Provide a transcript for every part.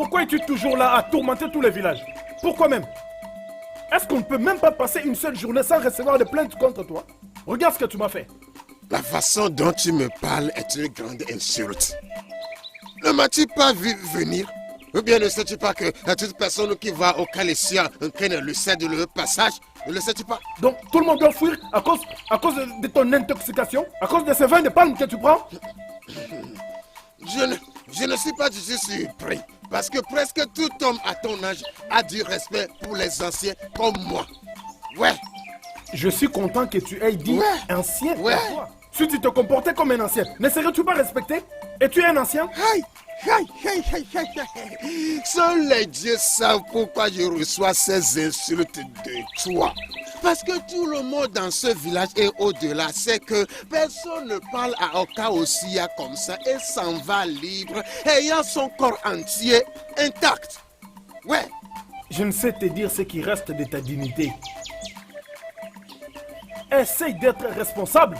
Pourquoi es-tu toujours là à tourmenter tous les villages? Pourquoi même? Est-ce qu'on ne peut même pas passer une seule journée sans recevoir de plaintes contre toi? Regarde ce que tu m'as fait. La façon dont tu me parles est une grande insulte. Ne m'as-tu pas vu venir? Ou bien ne sais-tu pas que toute personne qui va au Calésia entraîne le sait de le passage? Ne le sais-tu pas? Donc tout le monde doit fuir à cause de ton intoxication? À cause de ces vins de palme que tu prends? Je ne suis pas du tout surpris. Parce que presque tout homme à ton âge a du respect pour les anciens comme moi. Ouais. Je suis content que tu aies dit ancien. Ouais. Si tu te comportais comme un ancien, ne serais-tu pas respecté? Et tu es un ancien? Seuls les dieux savent pourquoi je reçois ces insultes de toi. Parce que tout le monde dans ce village et au-delà sait que personne ne parle à Okaosia comme ça et s'en va libre, ayant son corps entier intact. Ouais. Je ne sais te dire ce qui reste de ta dignité. Essaye d'être responsable.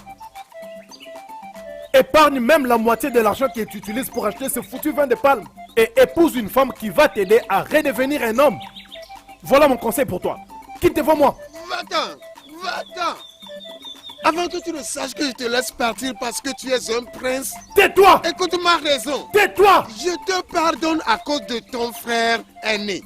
Épargne même la moitié de l'argent que tu utilises pour acheter ce foutu vin de palme. Et épouse une femme qui va t'aider à redevenir un homme. Voilà mon conseil pour toi. Quitte devant moi. Va-t'en. Avant que tu ne saches que je te laisse partir parce que tu es un prince. Tais-toi. Écoute ma raison. Tais-toi. Je te pardonne à cause de ton frère aîné.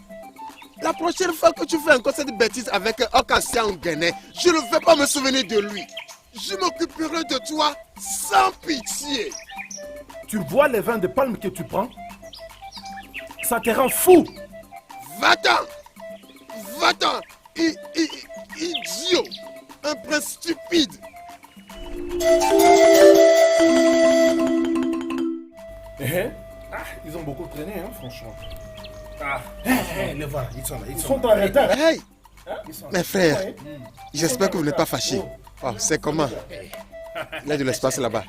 La prochaine fois que tu fais encore cette bêtise avec Okasia Nguene, je ne vais pas me souvenir de lui. Je m'occuperai de toi sans pitié. Tu vois les vins de palme que tu prends? Ça te rend fou. Va-t'en. Va-t'en. Idiot. Un prince stupide. Ils ont beaucoup traîné, hein, franchement. Les voilà, ils sont là. Ils sont en retard. Hey, Ils sont là. mes frères, j'espère que vous n'êtes pas fâchés. Oh, c'est comment? Il y a de l'espace là-bas.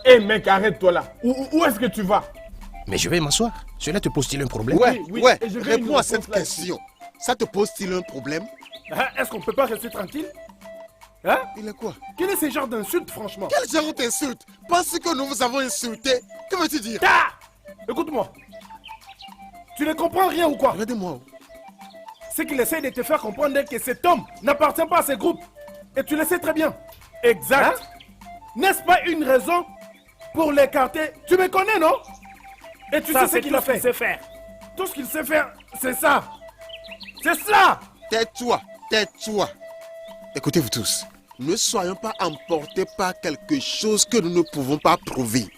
Hé mec, arrête-toi là. Où est-ce que tu vas? Mais je vais m'asseoir. Cela te pose-t-il un problème? Ouais, et je veux une réponds à cette réponse là-dessus. question. Ça te pose-t-il un problème? Est-ce qu'on peut pas rester tranquille? Hein? Il est quoi? Quel est ce genre d'insulte, franchement? Quel genre d'insulte? Pense que nous vous avons insulté. Que veux-tu dire? Écoute-moi. Tu ne comprends rien ou quoi? Regardez-moi. C'est qu'il essaie de te faire comprendre que cet homme n'appartient pas à ce groupe. Et tu le sais très bien. Exact. N'est-ce pas une raison pour l'écarter? Tu me connais, non? Et tu sais ce qu'il a fait. Tout ce qu'il sait faire, c'est ça. C'est ça. Tais-toi, tais-toi. Écoutez-vous tous. Ne soyons pas emportés par quelque chose que nous ne pouvons pas prouver.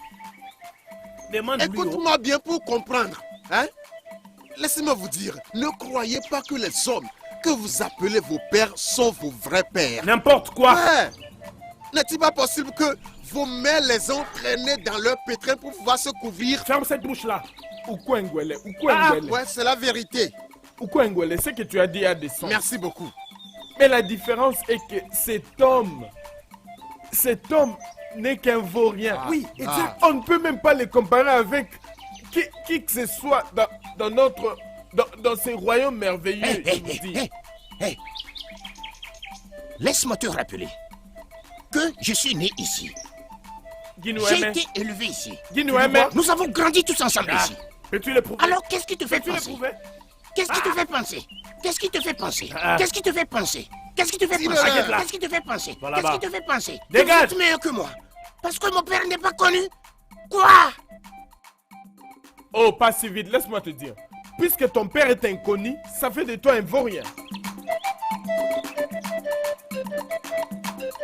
Écoute-moi bien pour comprendre. Hein? Laissez-moi vous dire, ne croyez pas que les hommes que vous appelez vos pères sont vos vrais pères. N'importe quoi. Ouais. N'est-il pas possible que vos mères les ont traînés dans leur pétrin pour pouvoir se couvrir? Ferme cette bouche-là. Ukwengwele. Ouais, c'est la vérité. Ukwengwele, ce que tu as dit a des sens. Merci beaucoup. Mais la différence est que cet homme n'est qu'un vaurien. Oui, exact. On ne peut même pas les comparer avec qui que ce soit dans ces royaumes merveilleux. je vous dis. Hey. Laisse-moi te rappeler que je suis né ici. J'ai été élevé ici. Nous avons grandi tous ensemble ici. Peux-tu le prouver? Alors qu'est-ce qui te fait penser? Qu'est-ce qui te fait penser? Qu'est-ce qui te fait penser? Qu'est-ce qui te fait penser? Qu'est-ce qui te fait penser? Qu'est-ce qui te fait penser? Qu'est-ce qui te fait penser? Dégage! Tu es meilleur que moi. Parce que mon père n'est pas connu. Quoi? Oh, pas si vite, laisse-moi te dire. Puisque ton père est inconnu, ça fait de toi un vaurien.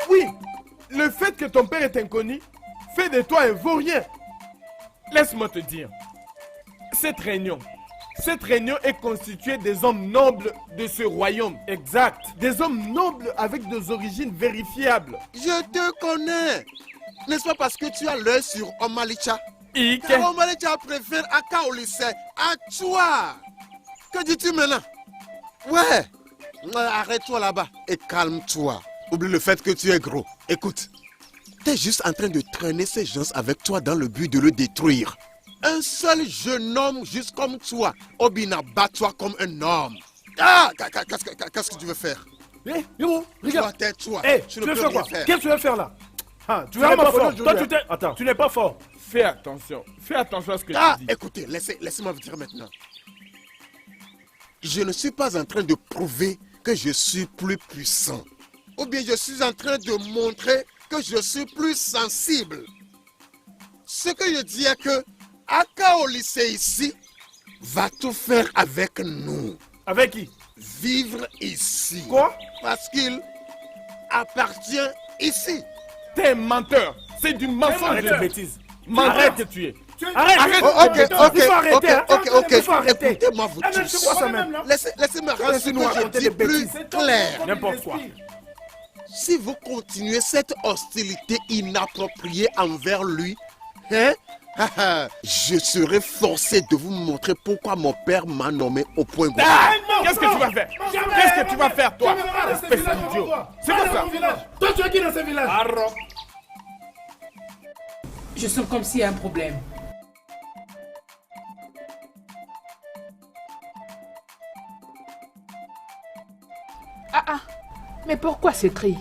Oui, le fait que ton père est inconnu fait de toi un vaurien. Laisse-moi te dire. Cette réunion est constituée des hommes nobles de ce royaume. Exact. Des hommes nobles avec des origines vérifiables. Je te connais. N'est-ce pas parce que tu as l'œil sur Omalicha? Ike. Car Omalicha préfère Aka au lycée à toi. Que dis-tu maintenant? Ouais. Arrête-toi là-bas et calme-toi. Oublie le fait que tu es gros. Écoute, tu es juste en train de traîner ces gens avec toi dans le but de le détruire. Un seul jeune homme juste comme toi, Obina bat-toi comme un homme. Ah, qu'est-ce que tu veux faire? Yo, regarde. Tais-toi. Hey, Tu tu ne veux peux faire rien quoi? faire. Qu'est-ce que tu veux faire là? Ah, tu n'es pas fort. Toi, Attends, tu n'es pas fort. Fais attention à ce que tu dis. Écoutez, laissez-moi vous dire maintenant. Je ne suis pas en train de prouver que je suis plus puissant. Ou bien je suis en train de montrer que je suis plus sensible. Ce que je dis est que Aka au lycée ici va tout faire avec nous. Avec qui? Vivre ici. Quoi? Parce qu'il appartient ici. T'es un menteur. C'est du mensonge. Arrête de bêtises. Menteur. Arrête de tuer. Arrête. Ok. Écoutez-moi vous tous. C'est quoi ça même? Laissez-moi rendre ce que je dis plus clair. N'importe quoi. Si vous continuez cette hostilité inappropriée envers lui, hein, je serai forcé de vous montrer pourquoi mon père m'a nommé au point gauche. Qu'est-ce que tu vas faire? Qu'est-ce que tu vas faire, toi? Espèce d'idiot. C'est quoi ça? Toi, tu es qui dans ce village? Je sens comme s'il y a un problème. Ah, mais pourquoi ces cris?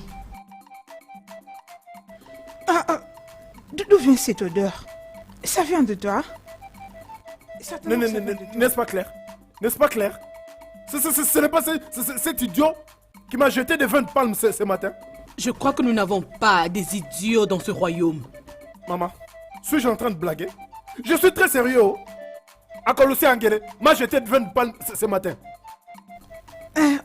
D'où vient cette odeur? Ça vient de toi? N'est-ce pas clair? N'est-ce pas clair? Ce n'est pas cet idiot qui m'a jeté des 20 palmes ce matin. Je crois que nous n'avons pas des idiots dans ce royaume. Maman, suis-je en train de blaguer? Je suis très sérieux. Akolosi Angere m'a jeté des 20 palmes ce matin.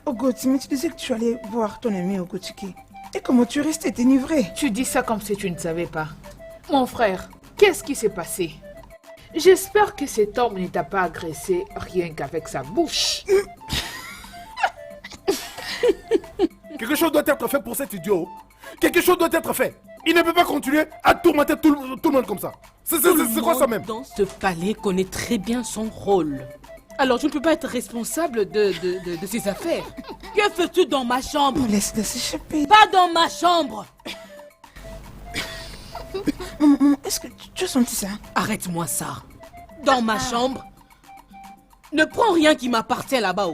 Ogoti, mais tu disais que tu allais voir ton ami Ogotiki. Et comment tu restais dénivré? Tu dis ça comme si tu ne savais pas. Mon frère, qu'est-ce qui s'est passé? J'espère que cet homme ne t'a pas agressé rien qu'avec sa bouche. Quelque chose doit être fait pour cet idiot. Quelque chose doit être fait. Il ne peut pas continuer à tourmenter tout le monde comme ça. C'est quoi ça même? Dans ce palais connaît très bien son rôle. Alors je ne peux pas être responsable de ses affaires. Que fais-tu dans ma chambre? Laisse échapper. Pas dans ma chambre. Maman, est-ce que tu as senti ça? Arrête-moi ça. Dans ma chambre. Ne prends rien qui m'appartient là-bas.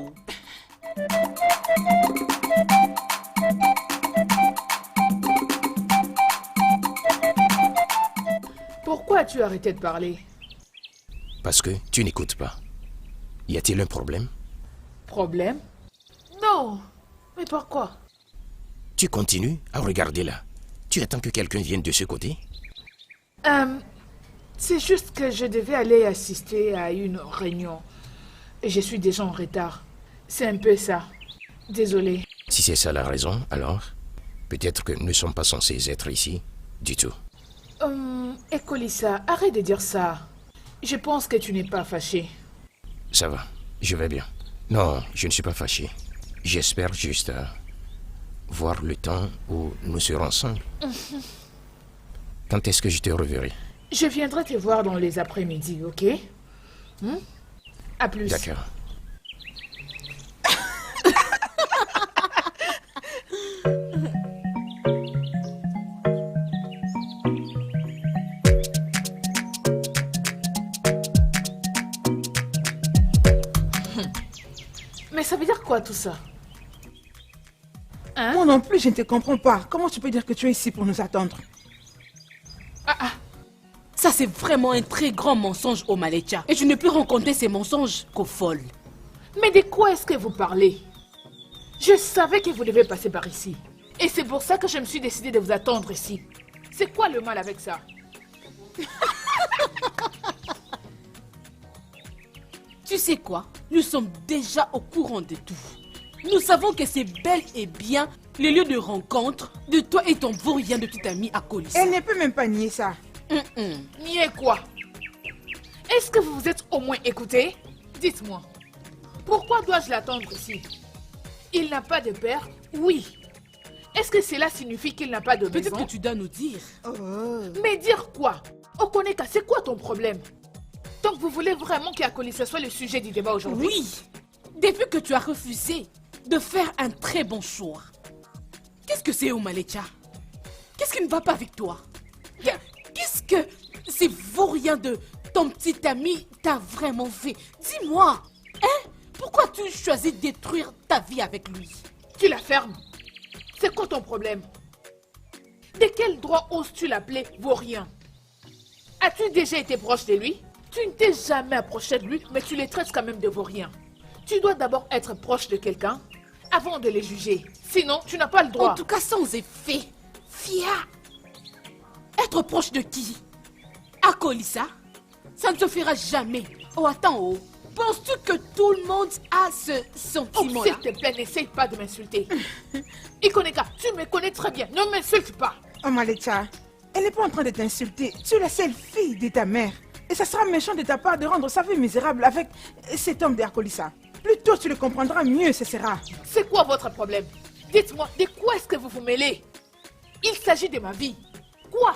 Pourquoi as-tu arrêté de parler? Parce que tu n'écoutes pas. Y a-t-il un problème? Problème? Non. Mais pourquoi? Tu continues à regarder là. Tu attends que quelqu'un vienne de ce côté? C'est juste que je devais aller assister à une réunion. Et je suis déjà en retard. C'est un peu ça. Désolée. Si c'est ça la raison, alors peut-être que nous ne sommes pas censés être ici du tout. Ekolisa, arrête de dire ça. Je pense que tu n'es pas fâché. Ça va, je vais bien. Non, je ne suis pas fâché. J'espère juste voir le temps où nous serons ensemble. Quand est-ce que je te reverrai? Je viendrai te voir dans les après-midi, ok? À plus. D'accord. Mais ça veut dire quoi tout ça? Moi non plus, je ne te comprends pas. Comment tu peux dire que tu es ici pour nous attendre? Ça c'est vraiment un très grand mensonge au Malecha. Et je ne peux rencontrer ces mensonges qu'aux folles. Mais de quoi est-ce que vous parlez? Je savais que vous devez passer par ici. Et c'est pour ça que je me suis décidé de vous attendre ici. C'est quoi le mal avec ça? Tu sais quoi? Nous sommes déjà au courant de tout. Nous savons que c'est bel et bien le lieu de rencontre de toi et ton vaurien de petit ami à Colis. Elle ne peut même pas nier ça. Nier quoi? Est-ce que vous vous êtes au moins écouté? Dites-moi. Pourquoi dois-je l'attendre ici? Il n'a pas de père? Oui. Est-ce que cela signifie qu'il n'a pas de maison? Peut-être que tu dois nous dire. Mais dire quoi? Okoneka, c'est quoi ton problème? Donc vous voulez vraiment qu'Akolisa soit le sujet du débat aujourd'hui? Oui. Depuis que tu as refusé de faire un très bon choix. Qu'est-ce que c'est, Omalecha? Qu'est-ce qui ne va pas avec toi? Qu'est-ce que ces vauriens de ton petit ami t'a vraiment fait? Dis-moi, hein? Pourquoi tu choisis de détruire ta vie avec lui? Tu la fermes. C'est quoi ton problème? De quel droit oses-tu l'appeler vaurien? As-tu déjà été proche de lui? Tu ne t'es jamais approché de lui, mais tu les traites quand même de vaurien. Tu dois d'abord être proche de quelqu'un avant de les juger. Sinon, tu n'as pas le droit. En tout cas, sans effet. Fia. Être proche de qui? Akolissa? Ça ne se fera jamais. Oh, attends, oh. Penses-tu que tout le monde a ce Oh, sentiment-là? s'il te plaît, n'essaye pas de m'insulter. Ikoneka, tu me connais très bien. Ne m'insulte pas. Oh Malecha, elle n'est pas en train de t'insulter. Tu es la seule fille de ta mère. Et ça sera méchant de ta part de rendre sa vie misérable avec cet homme d'Akolissa. Plus tôt tu le comprendras, mieux ce sera. C'est quoi votre problème? Dites-moi, de quoi est-ce que vous vous mêlez? Il s'agit de ma vie. Quoi?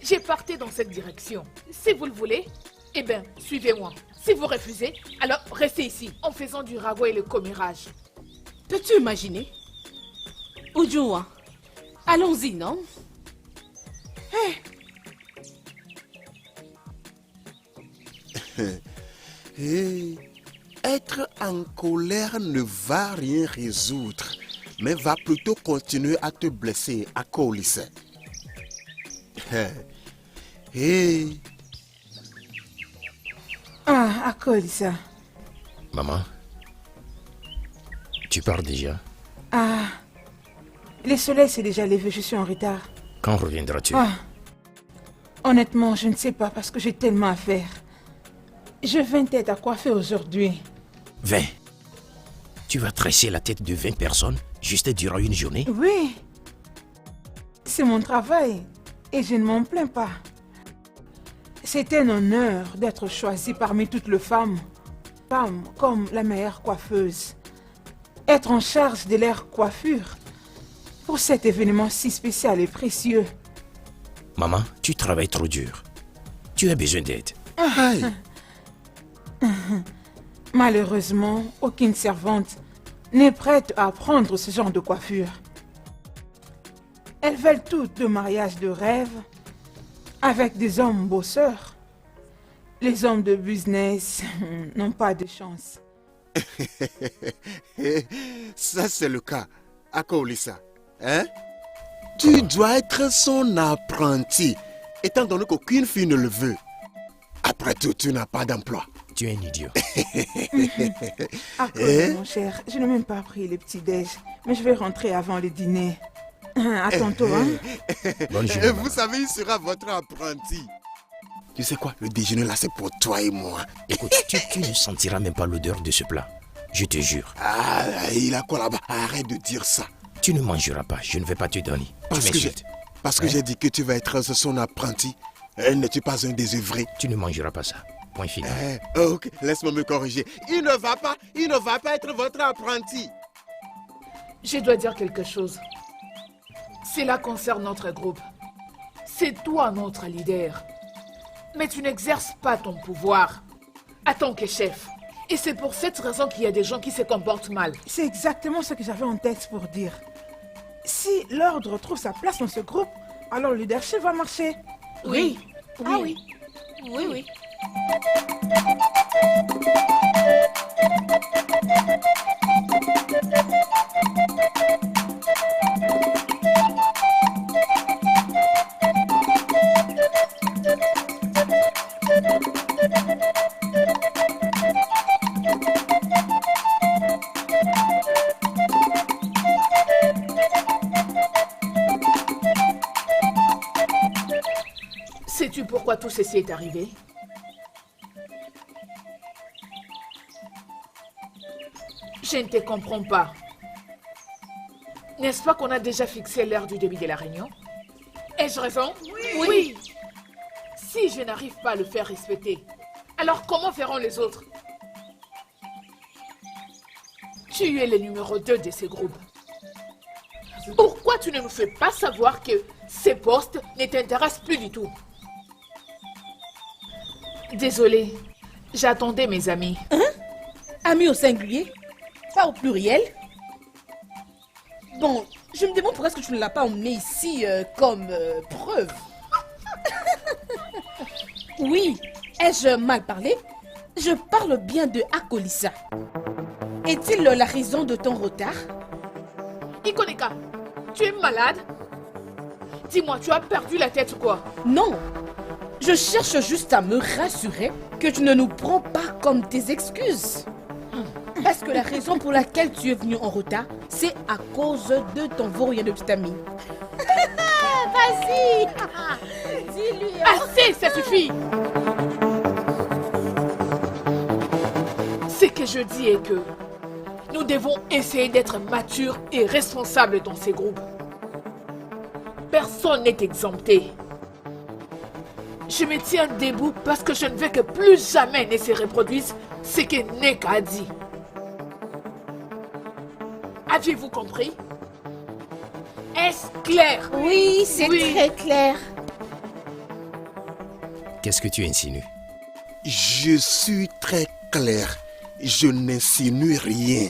J'ai parti dans cette direction. Si vous le voulez, eh bien, suivez-moi. Si vous refusez, alors restez ici, en faisant du ragot et le commérage. Peux-tu imaginer? Ujua, allons-y, non? Et être en colère ne va rien résoudre, mais va plutôt continuer à te blesser à Akolissa. Hey. Ah, Akolissa. Maman, tu pars déjà. Ah, le soleil s'est déjà levé, je suis en retard. Quand reviendras-tu? Ah, honnêtement, je ne sais pas parce que j'ai tellement à faire. Je viens tête à coiffer aujourd'hui. 20. Tu vas tresser la tête de 20 personnes juste durant une journée? Oui, c'est mon travail et je ne m'en plains pas. C'est un honneur d'être choisie parmi toutes les femmes comme la meilleure coiffeuse. Être en charge de leur coiffure pour cet événement si spécial et précieux. Maman, tu travailles trop dur. Tu as besoin d'aide. Aïe. Malheureusement, aucune servante n'est prête à apprendre ce genre de coiffure. Elles veulent toutes de mariages de rêve avec des hommes bosseurs. Les hommes de business n'ont pas de chance. Ça, c'est le cas. Akolissa, hein? Tu dois être son apprenti, étant donné qu'aucune fille ne le veut. Après tout, tu n'as pas d'emploi. Tu es un idiot. À cause, mon cher, je n'ai même pas pris le petit-déj, mais je vais rentrer avant le dîner. À tantôt, hein? Bonne Et journée, vous maman. savez, il sera votre apprenti. Tu sais quoi? Le déjeuner là, c'est pour toi et moi. Écoute, tu ne sentiras même pas l'odeur de ce plat. Je te jure. Ah, il a quoi là-bas? Arrête de dire ça. Tu ne mangeras pas. Je ne vais pas te donner. Tu m'insultes. Parce que j'ai dit que tu vas être son apprenti. N'es-tu pas un désœuvré? Tu ne mangeras pas ça. Point final. Ok, laisse-moi me corriger. Il ne va pas être votre apprenti. Je dois dire quelque chose. Cela concerne notre groupe. C'est toi notre leader. Mais tu n'exerces pas ton pouvoir en tant que chef. Et c'est pour cette raison qu'il y a des gens qui se comportent mal. C'est exactement ce que j'avais en tête pour dire. Si l'ordre trouve sa place dans ce groupe, alors le leadership va marcher. Oui. Ah oui. Oui, oui. Sais-tu pourquoi tout ceci est arrivé? Je ne te comprends pas. N'est-ce pas qu'on a déjà fixé l'heure du début de la réunion? Ai-je raison? Oui. Si je n'arrive pas à le faire respecter, alors comment feront les autres? Tu es le numéro 2 de ce groupe. Pourquoi tu ne nous fais pas savoir que ces postes ne t'intéressent plus du tout? Désolée, j'attendais mes amis. Amis au singulier, pas au pluriel. Bon, je me demande pourquoi est-ce que tu ne l'as pas emmené ici comme preuve. Oui, ai-je mal parlé? Je parle bien de Akolissa. Est-il la raison de ton retard? Ikoneka, tu es malade? Dis-moi, tu as perdu la tête ou quoi? Non, je cherche juste à me rassurer que tu ne nous prends pas comme tes excuses. Est-ce que la raison pour laquelle tu es venu en retard, c'est à cause de ton vaurien de petite amie? Vas-y, dis-lui. Assez, ça suffit. Ce que je dis est que nous devons essayer d'être matures et responsables dans ces groupes. Personne n'est exempté. Je me tiens debout parce que je ne veux que plus jamais ne se reproduise ce que Neka a dit. Avez-vous compris? Est-ce clair? Oui, c'est Oui. très clair. Qu'est-ce que tu insinues? Je suis très clair. Je n'insinue rien.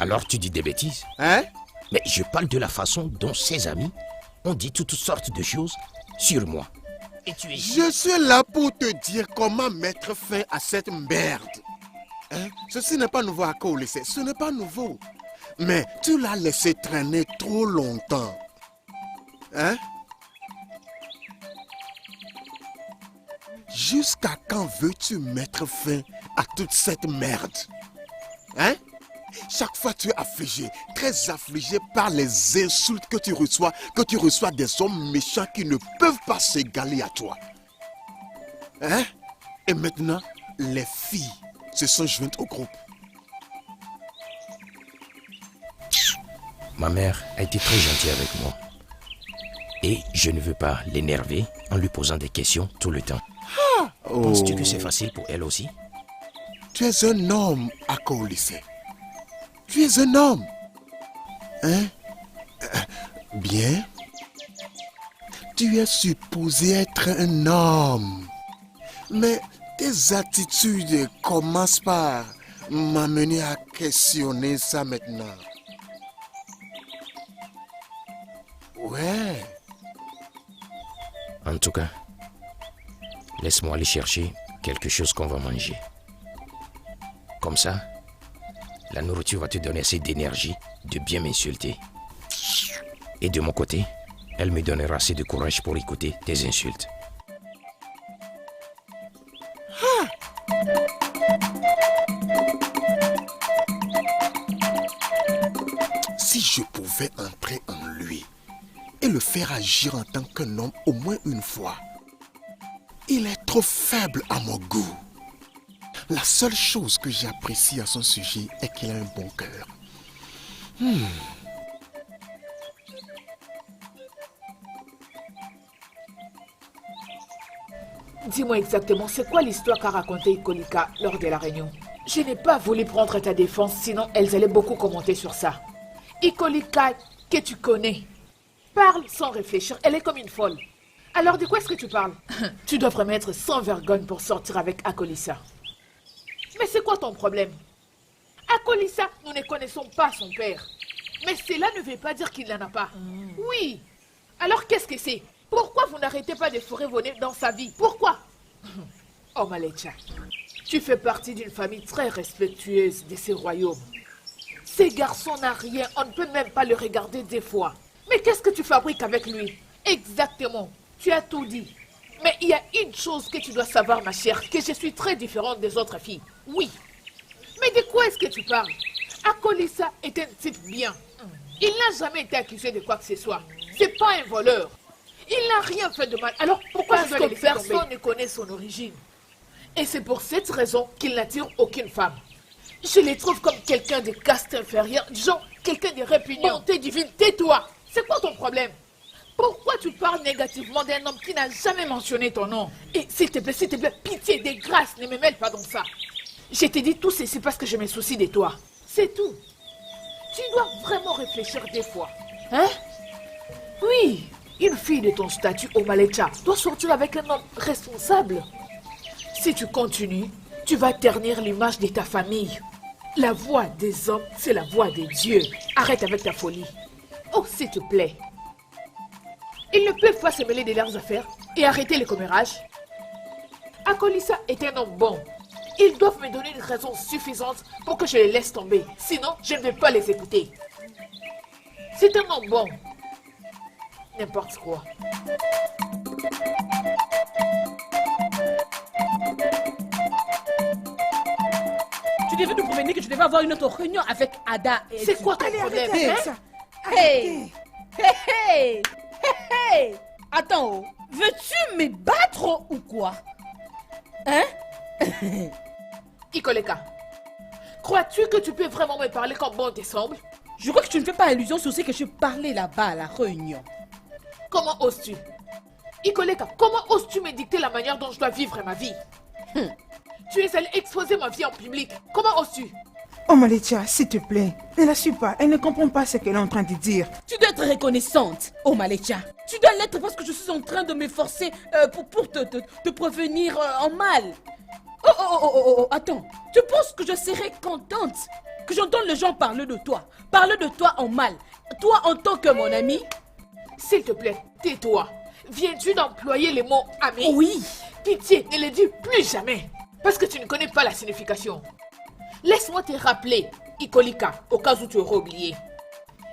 Alors tu dis des bêtises? Hein? Mais je parle de la façon dont ses amis ont dit toutes sortes de choses sur moi. Et tu es... Je suis là pour te dire comment mettre fin à cette merde. Hein? Ceci n'est pas nouveau à Koulissé, ce n'est pas nouveau. Mais tu l'as laissé traîner trop longtemps. Hein? Jusqu'à quand veux-tu mettre fin à toute cette merde? Hein? Chaque fois tu es affligé, très affligé par les insultes que tu reçois des hommes méchants qui ne peuvent pas s'égaler à toi. Hein? Et maintenant, les filles se sont jointes au groupe. Ma mère a été très gentille avec moi. Et je ne veux pas l'énerver en lui posant des questions tout le temps. Penses-tu que c'est facile pour elle aussi? Tu es un homme à Koulissé. Tu es un homme. Hein? Bien. Tu es supposé être un homme. Mais tes attitudes commencent par m'amener à questionner ça maintenant. Ouais. En tout cas, laisse-moi aller chercher quelque chose qu'on va manger. Comme ça, la nourriture va te donner assez d'énergie de bien m'insulter. Et de mon côté, elle me donnera assez de courage pour écouter tes insultes. Si je pouvais entrer en lui et le faire agir en tant qu'un homme au moins une fois, il est trop faible à mon goût. La seule chose que j'apprécie à son sujet est qu'il a un bon cœur. Dis-moi exactement, c'est quoi l'histoire qu'a racontée Ikolika lors de la réunion? Je n'ai pas voulu prendre ta défense, sinon elles allaient beaucoup commenter sur ça. Ikolika, que tu connais, parle sans réfléchir, elle est comme une folle. Alors de quoi est-ce que tu parles? Tu dois vraiment être sans vergogne pour sortir avec Akolissa. Mais c'est quoi ton problème? Akolissa, nous ne connaissons pas son père. Mais cela ne veut pas dire qu'il n'en a pas. Oui. Alors qu'est-ce que c'est? Pourquoi vous n'arrêtez pas de fourrer vos nez dans sa vie? Pourquoi? Oh Malecha, tu fais partie d'une famille très respectueuse de ces royaumes. Ces garçons n'ont rien, on ne peut même pas le regarder des fois. Mais qu'est-ce que tu fabriques avec lui? Exactement, tu as tout dit. Mais il y a une chose que tu dois savoir, ma chère, que je suis très différente des autres filles. Oui. Mais de quoi est-ce que tu parles? Akolissa est un type bien. Il n'a jamais été accusé de quoi que ce soit. C'est pas un voleur. Il n'a rien fait de mal. Alors pourquoi je dois le laisser tomber? Personne ne connaît son origine. Et c'est pour cette raison qu'il n'attire aucune femme. Je les trouve comme quelqu'un de caste inférieure, disons quelqu'un de répugnant. Bonté divine, tais-toi. C'est quoi ton problème? Pourquoi tu parles négativement d'un homme qui n'a jamais mentionné ton nom? Et s'il te plaît, pitié, de grâce, ne me mêle pas dans ça. Je t'ai dit tout ceci parce que je me soucie de toi. C'est tout. Tu dois vraiment réfléchir des fois. Hein? Oui, une fille de ton statut au Malecha doit sortir avec un homme responsable. Si tu continues, tu vas ternir l'image de ta famille. La voix des hommes, c'est la voix des dieux. Arrête avec ta folie. Oh, s'il te plaît. Ils ne peuvent pas se mêler de leurs affaires et arrêter les commérages. Akolissa est un homme bon. Ils doivent me donner une raison suffisante pour que je les laisse tomber. Sinon, je ne vais pas les écouter. C'est un homme bon. N'importe quoi. Tu devais nous prévenir que je devais avoir une autre réunion avec Ada. C'est quoi ton Allez, problème, arrêtez avec hein? ça. Hey! Arrêtez. Hey! Hey! Attends, oh. Veux-tu me battre ou quoi? Hein? Ikoleka, crois-tu que tu peux vraiment me parler comme bon te semble? Je crois que tu ne fais pas allusion sur ce que je parlais là-bas à la réunion. Comment oses-tu? Ikoleka, comment oses-tu me dicter la manière dont je dois vivre ma vie? Tu es allé exposer ma vie en public. Comment oses-tu? Oh Malecha, s'il te plaît, ne la suis pas. Elle ne comprend pas ce qu'elle est en train de dire. Tu dois être reconnaissante, oh Malecha. Tu dois l'être parce que je suis en train de m'efforcer pour te prévenir en mal. Oh, attends. Tu penses que je serais contente que j'entende les gens parler de toi en mal, toi en tant que mon ami? S'il te plaît, tais-toi. Viens-tu d'employer les mots ami? Oui. Pitié, ne les dis plus jamais. Parce que tu ne connais pas la signification. Laisse-moi te rappeler, Ikolika, au cas où tu aurais oublié.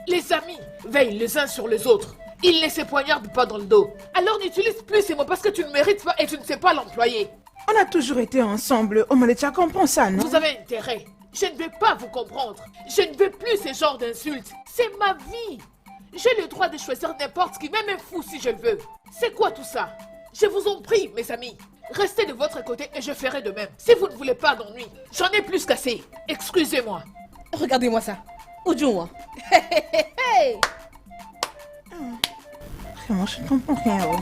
Les amis veillent les uns sur les autres. Ils ne se poignardent pas dans le dos. Alors n'utilise plus ces mots parce que tu ne mérites pas et tu ne sais pas l'employer. On a toujours été ensemble. Oh Malecha, comprends ça, non? Vous avez intérêt. Je ne veux pas vous comprendre. Je ne veux plus ce genre d'insultes. C'est ma vie. J'ai le droit de choisir n'importe qui, même un fou si je le veux. C'est quoi tout ça? Je vous en prie, mes amis. Restez de votre côté et je ferai de même. Si vous ne voulez pas d'ennui, j'en ai plus qu'assez. Excusez-moi. Regardez-moi ça. Oudjouan. Vraiment, je ne comprends rien. Oh.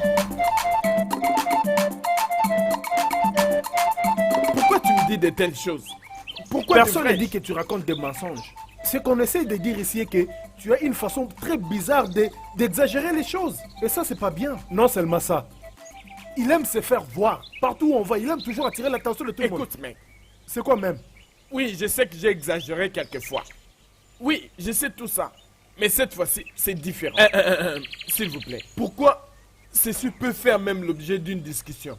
Pourquoi tu me dis de telles choses? Pourquoi Personne ne devrais-je? dit que tu racontes des mensonges. Ce qu'on essaie de dire ici est que tu as une façon très bizarre d'exagérer les choses. Et ça, c'est pas bien. Non seulement ça. Il aime se faire voir. Partout où on va, il aime toujours attirer l'attention de tout le monde. Écoute, mec. C'est quoi même? Oui, je sais que j'ai exagéré quelquefois. Oui, je sais tout ça. Mais cette fois-ci, c'est différent. S'il vous plaît, pourquoi ceci peut faire même l'objet d'une discussion?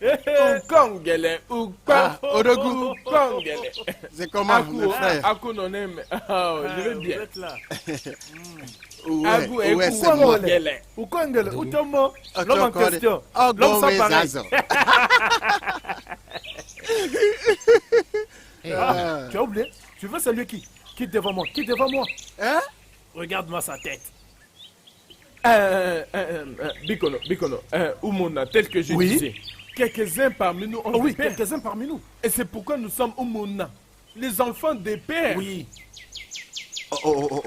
Ukongele, Odogu. Ukongele. C'est comment, mon frère? Aku non aime. Oh, je vais bien. Aku Ouais, eku c'est moi. Ukongele. Ukongele, Utomo, Ah, l'homme en tu as question. Oh, L'homme sans mais pareil. Zazo. Ah, tu as oublié? Tu veux saluer qui? Quitte devant moi, quitte devant moi. Hein? Regarde-moi sa tête. Bikono, Umona, tel que je Oui. disais, quelques-uns parmi nous ont Oh oui, des pères. quelques-uns parmi nous. Et c'est pourquoi nous sommes Umona, les enfants des pères. Oui. Oh,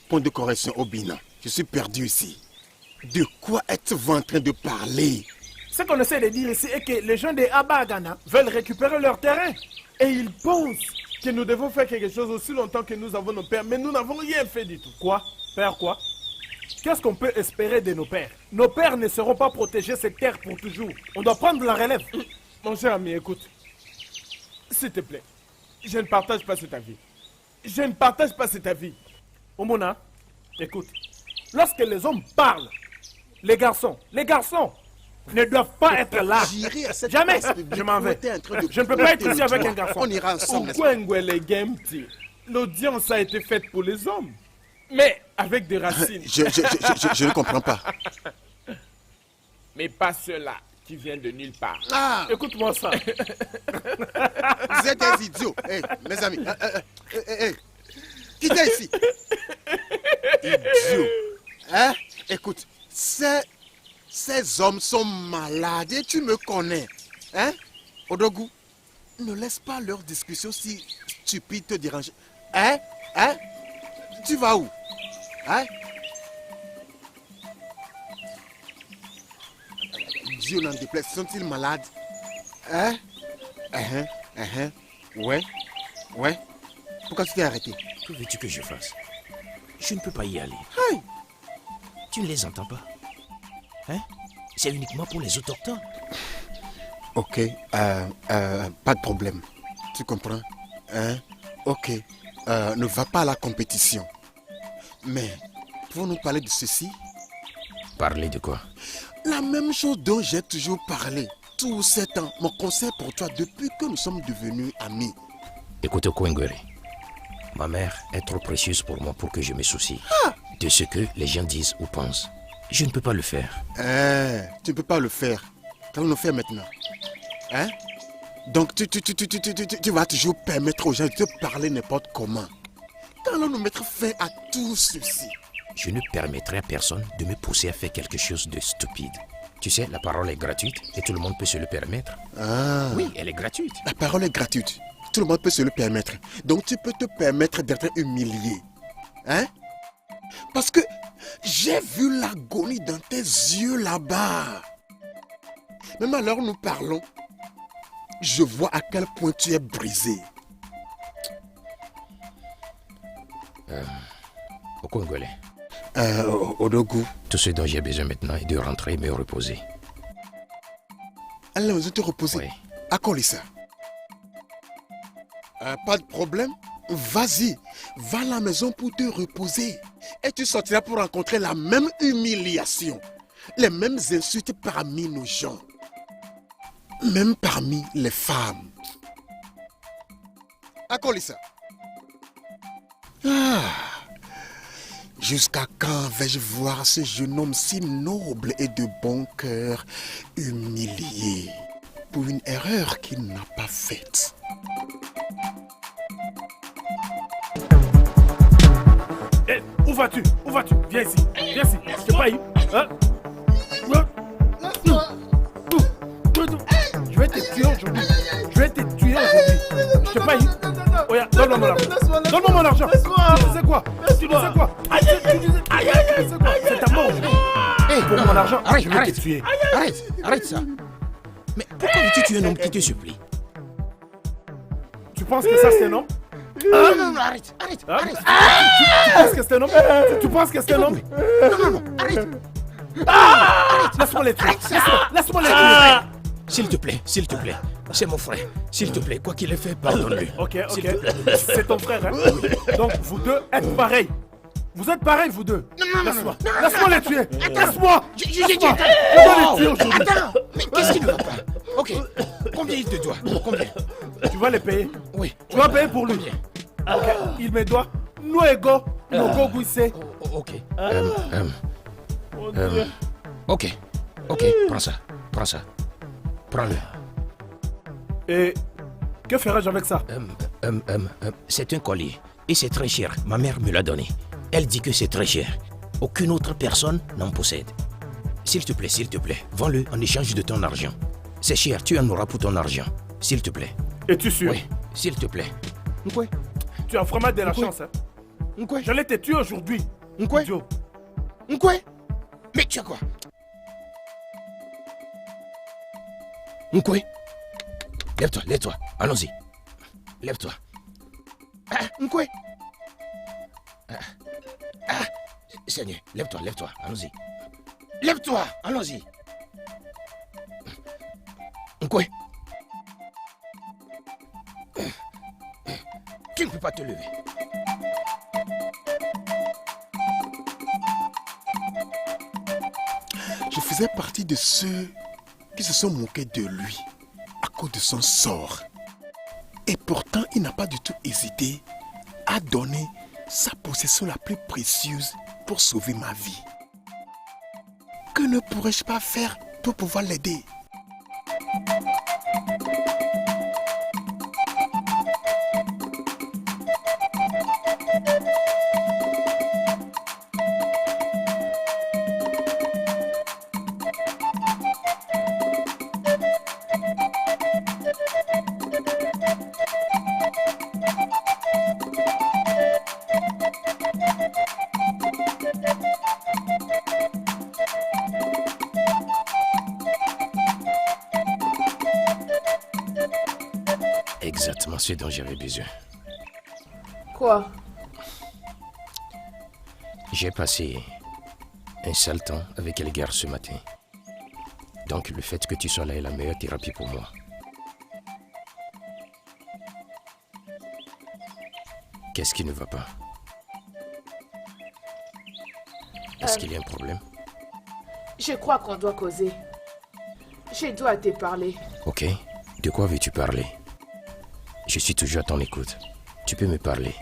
point de correction, Obina. Je suis perdu ici. De quoi êtes-vous en train de parler? Ce qu'on essaie de dire ici est que les gens des Abagana veulent récupérer leur terrain. Et ils pensent que nous devons faire quelque chose aussi longtemps que nous avons nos pères, mais nous n'avons rien fait du tout. Quoi? Faire quoi? Qu'est-ce qu'on peut espérer de nos pères? Nos pères ne seront pas protégés cette terre pour toujours. On doit prendre la relève. Mon cher ami, écoute. S'il te plaît, je ne partage pas cet avis. Je ne partage pas cet avis. Omona, écoute. Lorsque les hommes parlent, les garçons ne doivent pas être là. J'irai à cette Jamais. place publique Je m'en où vais. t'es en train de Je ne peux pas être pointer ici le avec doigt. un garçon. On ira ensemble, n'est-ce pas? Ukongwele Gemti, l'audience a été faite pour les hommes, mais avec des racines. Je ne comprends pas. Mais pas ceux-là qui viennent de nulle part. Ah, Écoute-moi ça. vous êtes des idiots. Hey, mes amis. Quittez ici. Idiots. Hein? Écoute, ces hommes sont malades et tu me connais. Hein? Odogu, ne laisse pas leur discussion si stupide te déranger. Hein? Tu vas où? Hein? Dieu n'en déplaise, sont-ils malades? Hein? Ouais. Pourquoi tu t'es arrêté? Que veux-tu que je fasse? Je ne peux pas y aller. Hey! Tu ne les entends pas? Hein? C'est uniquement pour les autochtones. Ok, pas de problème. Tu comprends? Hein? Ok, ne va pas à la compétition. Mais, pouvons-nous parler de ceci? Parler de quoi? La même chose dont j'ai toujours parlé. Tous ces temps, mon conseil pour toi depuis que nous sommes devenus amis. Écoute, Kwengwere. Ma mère est trop précieuse pour moi pour que je me soucie. de ce que les gens disent ou pensent. Je ne peux pas le faire. Tu ne peux pas le faire. Qu'allons-nous faire maintenant? Hein? Donc tu vas toujours permettre aux gens de te parler n'importe comment. Qu'allons-nous mettre fin à tout ceci? Je ne permettrai à personne de me pousser à faire quelque chose de stupide. Tu sais, la parole est gratuite et tout le monde peut se le permettre. Oui, elle est gratuite. La parole est gratuite. Tout le monde peut se le permettre. Donc tu peux te permettre d'être humilié. Hein? Parce que j'ai vu l'agonie dans tes yeux là-bas. Même alors nous parlons, je vois à quel point tu es brisé. Okongole. Odogu. Tout ce dont j'ai besoin maintenant est de rentrer et me reposer. Allez, vous te reposer. Oui. À Kolissa. Pas de problème. Vas-y, va à la maison pour te reposer. Et tu sortiras pour rencontrer la même humiliation. Les mêmes insultes parmi nos gens. Même parmi les femmes. À Kolissa. Jusqu'à quand vais-je voir ce jeune homme si noble et de bon cœur humilié pour une erreur qu'il n'a pas faite? Eh, où vas-tu? Où vas-tu? Viens ici. Viens ici. Je t'ai pas eu. Hein? Je vais te tuer aujourd'hui. Je vais te tuer aujourd'hui. Je t'ai pas eu. Oh, yeah, donne-moi mon argent. Donne-moi mon argent. Tu disais quoi? Tu disais quoi? C'est ta mort. Pour mon argent, je vais te tuer. Arrête ça. Mais pourquoi veux-tu tuer un homme qui te supplie? Tu penses que ça c'est un homme? Non, arrête. Tu penses que c'est un homme? Tu penses que c'est un homme? Non, arrête. Laisse-moi les tuer. Laisse-moi les tuer. S'il te plaît. C'est mon frère. S'il te plaît, quoi qu'il ait fait, pardonne-lui. Ok. C'est ton frère, hein? Donc vous deux êtes pareils. Vous êtes pareils, vous deux. Non. Laisse-moi les tuer. Laisse-moi. Je vais les tuer aujourd'hui. Attends, mais qu'est-ce qui ne va pas? Ok, combien il te doit? Combien? Tu vas les payer. Oui. Tu vas payer pour lui. Ok, il me doit. Nous égaux, nos goguissés. Ok. Ok, prends ça. Prends-le. Et que ferais-je avec ça? C'est un collier. Et c'est très cher. Ma mère me l'a donné. Elle dit que c'est très cher. Aucune autre personne n'en possède. S'il te plaît, vends-le en échange de ton argent. C'est cher, tu en auras pour ton argent. S'il te plaît. Es-tu sûr? Oui, s'il te plaît. Tu as vraiment de la chance, hein? J'allais te tuer aujourd'hui. Idiot. Mais tu as quoi? Nkwe, lève-toi, allons-y. Lève-toi. Nkwe. Seigneur, lève-toi, allons-y. Lève-toi, allons-y. Nkwe. Tu ne peux pas te lever. Je faisais partie de ceux qui se sont moqués de lui à cause de son sort. Et pourtant, il n'a pas du tout hésité à donner sa possession la plus précieuse pour sauver ma vie. Que ne pourrais-je pas faire pour pouvoir l'aider? Exactement ce dont j'avais besoin. Quoi? J'ai passé un sale temps avec Elgar ce matin. Donc le fait que tu sois là est la meilleure thérapie pour moi. Qu'est-ce qui ne va pas? Est-ce qu'il y a un problème? Je crois qu'on doit causer. Je dois te parler. Ok. De quoi veux-tu parler? Je suis toujours à ton écoute. Tu peux me parler.